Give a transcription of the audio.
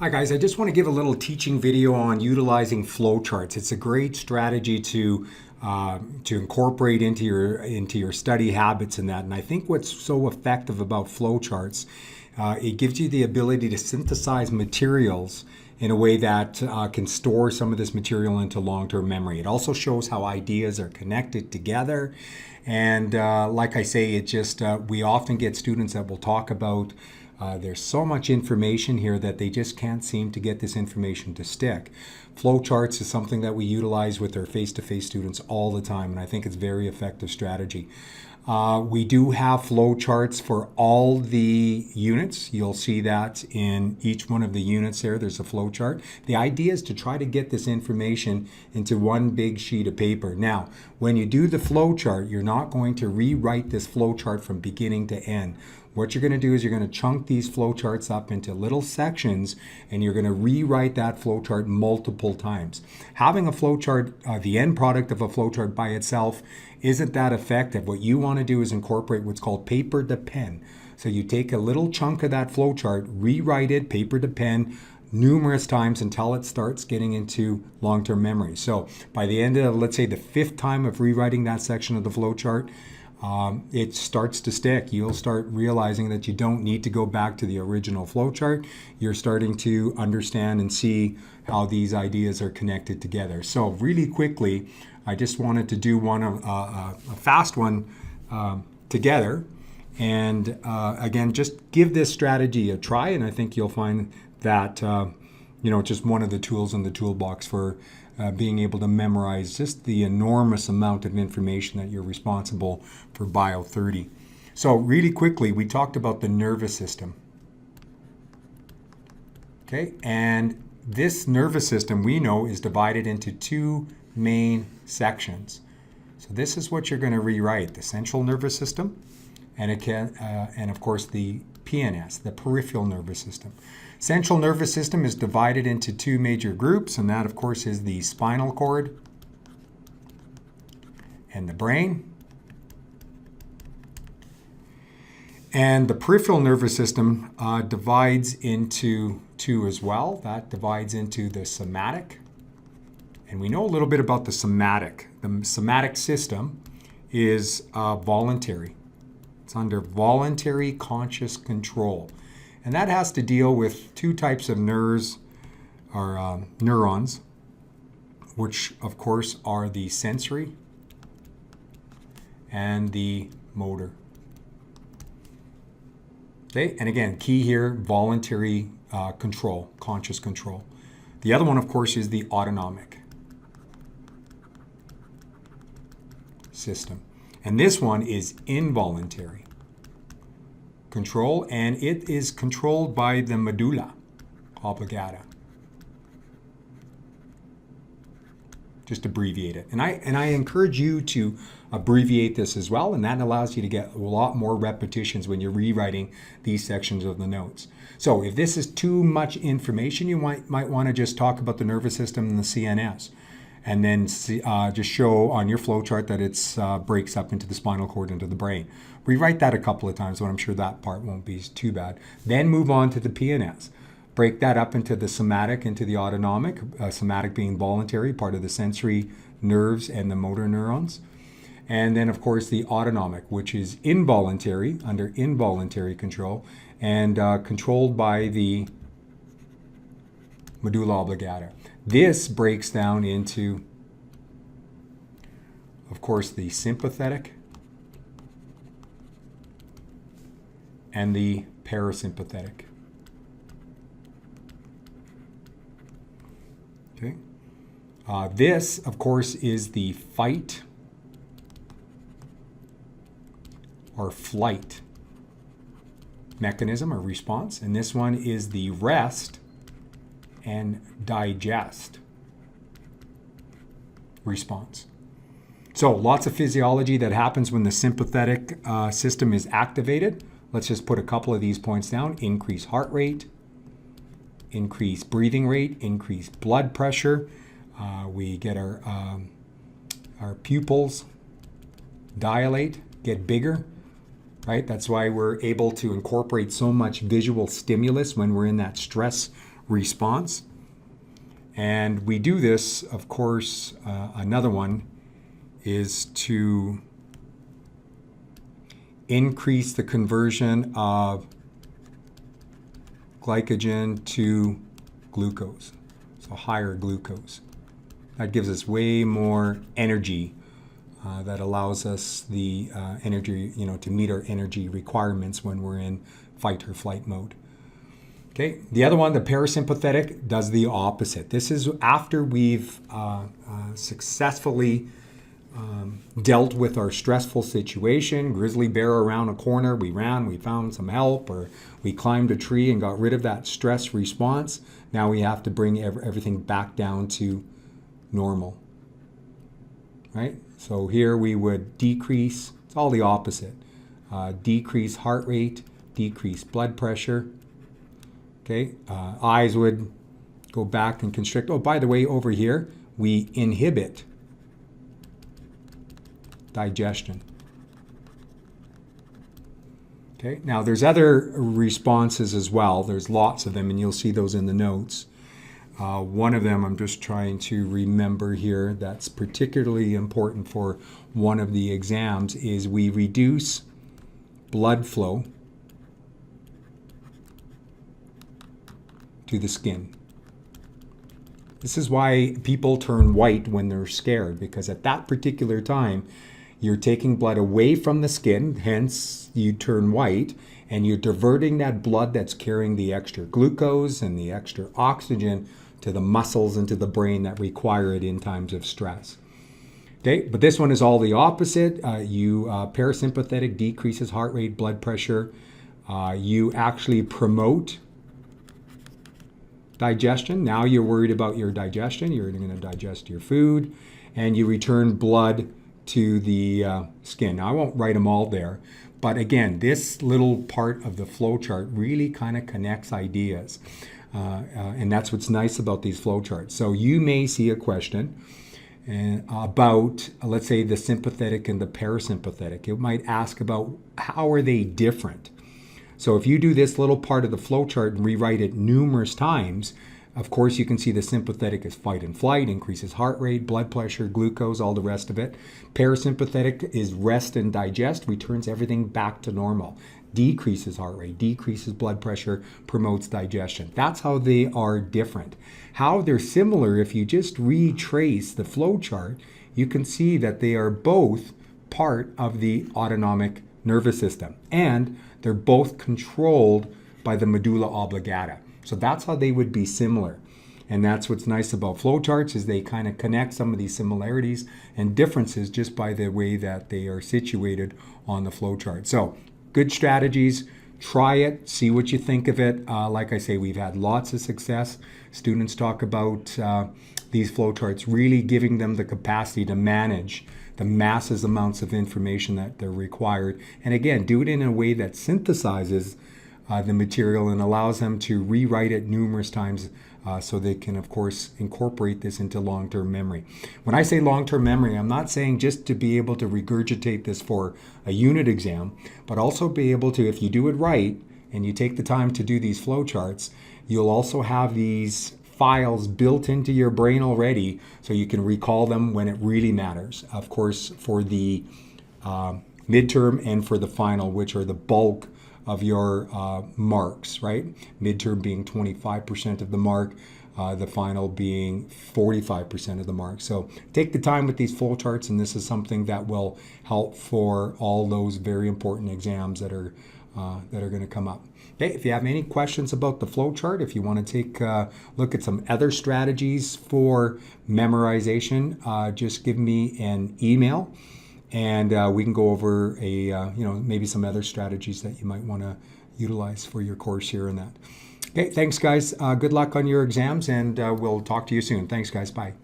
Hi guys, I just want to give a little teaching video on utilizing flowcharts. It's a great strategy to incorporate into your study habits and that. And I think what's so effective about flowcharts, it gives you the ability to synthesize materials in a way that can store some of this material into long-term memory. It also shows how ideas are connected together. And like I say, we often get students that will talk about there's so much information here that they just can't seem to get this information to stick. Flowcharts is something that we utilize with our face-to-face students all the time, and I think it's a very effective strategy. We do have flowcharts for all the units. You'll see that in each one of the units there, there's a flowchart. The idea is to try to get this information into one big sheet of paper. Now, when you do the flowchart, you're not going to rewrite this flowchart from beginning to end. What you're going to do is you're going to chunk these flowcharts up into little sections, and you're going to rewrite that flowchart multiple times. Having a flowchart, the end product of a flowchart by itself, isn't that effective. What you want to do is incorporate what's called paper to pen. So you take a little chunk of that flowchart, rewrite it paper to pen numerous times until it starts getting into long-term memory. So by the end of, let's say, the 5th time of rewriting that section of the flowchart, it starts to stick. You'll start realizing that you don't need to go back to the original flowchart. You're starting to understand and see how these ideas are connected together. So really quickly, I just wanted to do a fast one together. And again, just give this strategy a try, and I think you'll find that just one of the tools in the toolbox for being able to memorize just the enormous amount of information that you're responsible for Bio 30. So really quickly, we talked about the nervous system. Okay, and this nervous system we know is divided into 2 main sections. So this is what you're going to rewrite: the central nervous system, and of course the PNS, the peripheral nervous system. Central nervous system is divided into 2 major groups, and that of course is the spinal cord and the brain. And the peripheral nervous system divides into 2 as well. That divides into the somatic. And we know a little bit about the somatic. The somatic system is voluntary. It's under voluntary conscious control. And that has to deal with 2 types of nerves, or neurons, which of course are the sensory and the motor. Okay, and again, key here, voluntary control, conscious control. The other one, of course, is the autonomic system. And this one is involuntary control, and it is controlled by the medulla oblongata. Just abbreviate it. And I encourage you to abbreviate this as well, and that allows you to get a lot more repetitions when you're rewriting these sections of the notes. So if this is too much information, you might want to just talk about the nervous system and the CNS, and then just show on your flowchart that it breaks up into the spinal cord, into the brain. Rewrite that a couple of times, but I'm sure that part won't be too bad. Then move on to the PNS. Break that up into the somatic, into the autonomic, somatic being voluntary, part of the sensory nerves and the motor neurons. And then, of course, the autonomic, which is involuntary, under involuntary control, and controlled by the medulla oblongata. This breaks down into, of course, the sympathetic and the parasympathetic. Okay. This, of course, is the fight or flight mechanism or response, and this one is the rest and digest response. So lots of physiology that happens when the sympathetic system is activated. Let's just put a couple of these points down: increase heart rate, increase breathing rate, increase blood pressure. We get our pupils dilate, get bigger, right? That's why we're able to incorporate so much visual stimulus when we're in that stress response. And we do this, of course, another one is to increase the conversion of glycogen to glucose, so higher glucose. That gives us way more energy. That allows us the energy, to meet our energy requirements when we're in fight or flight mode. Okay, the other one, the parasympathetic, does the opposite. This is after we've successfully dealt with our stressful situation, grizzly bear around a corner, we ran, we found some help, or we climbed a tree and got rid of that stress response. Now we have to bring everything back down to normal, right? So here we would decrease, it's all the opposite, decrease heart rate, decrease blood pressure. Okay, eyes would go back and constrict. Oh, by the way, over here, we inhibit digestion. Okay, now there's other responses as well. There's lots of them, and you'll see those in the notes. One of them I'm just trying to remember here that's particularly important for one of the exams is we reduce blood flow to the skin. This is why people turn white when they're scared, because at that particular time you're taking blood away from the skin, hence you turn white, and you're diverting that blood that's carrying the extra glucose and the extra oxygen to the muscles and to the brain that require it in times of stress. Okay, but this one is all the opposite. Parasympathetic decreases heart rate, blood pressure. You actually promote digestion. Now you're worried about your digestion. You're going to digest your food, and you return blood to the skin. Now I won't write them all there, but again, this little part of the flowchart really kind of connects ideas. And that's what's nice about these flowcharts. So you may see a question about, let's say, the sympathetic and the parasympathetic. It might ask about how are they different. So if you do this little part of the flowchart and rewrite it numerous times, of course you can see the sympathetic is fight and flight, increases heart rate, blood pressure, glucose, all the rest of it. Parasympathetic is rest and digest, returns everything back to normal. Decreases heart rate, decreases blood pressure, promotes digestion. That's how they are different. How they're similar, if you just retrace the flowchart, you can see that they are both part of the autonomic nervous system, and they're both controlled by the medulla oblongata. So that's how they would be similar. And that's what's nice about flowcharts, is they kind of connect some of these similarities and differences just by the way that they are situated on the flowchart. So good strategies. Try it, see what you think of it. Like I say, we've had lots of success. Students talk about these flowcharts really giving them the capacity to manage the massive amounts of information that they're required. And again, do it in a way that synthesizes the material and allows them to rewrite it numerous times so they can, of course, incorporate this into long-term memory. When I say long-term memory, I'm not saying just to be able to regurgitate this for a unit exam, but also be able to, if you do it right and you take the time to do these flowcharts, you'll also have these files built into your brain already so you can recall them when it really matters. Of course, for the midterm and for the final, which are the bulk of your marks, right? Midterm being 25% of the mark, the final being 45% of the mark. So take the time with these flowcharts, and this is something that will help for all those very important exams that are going to come up. Okay, if you have any questions about the flowchart, if you want to take a look at some other strategies for memorization, just give me an email. And we can go over maybe some other strategies that you might want to utilize for your course here and that. Okay, thanks guys. Good luck on your exams, and we'll talk to you soon. Thanks guys. Bye.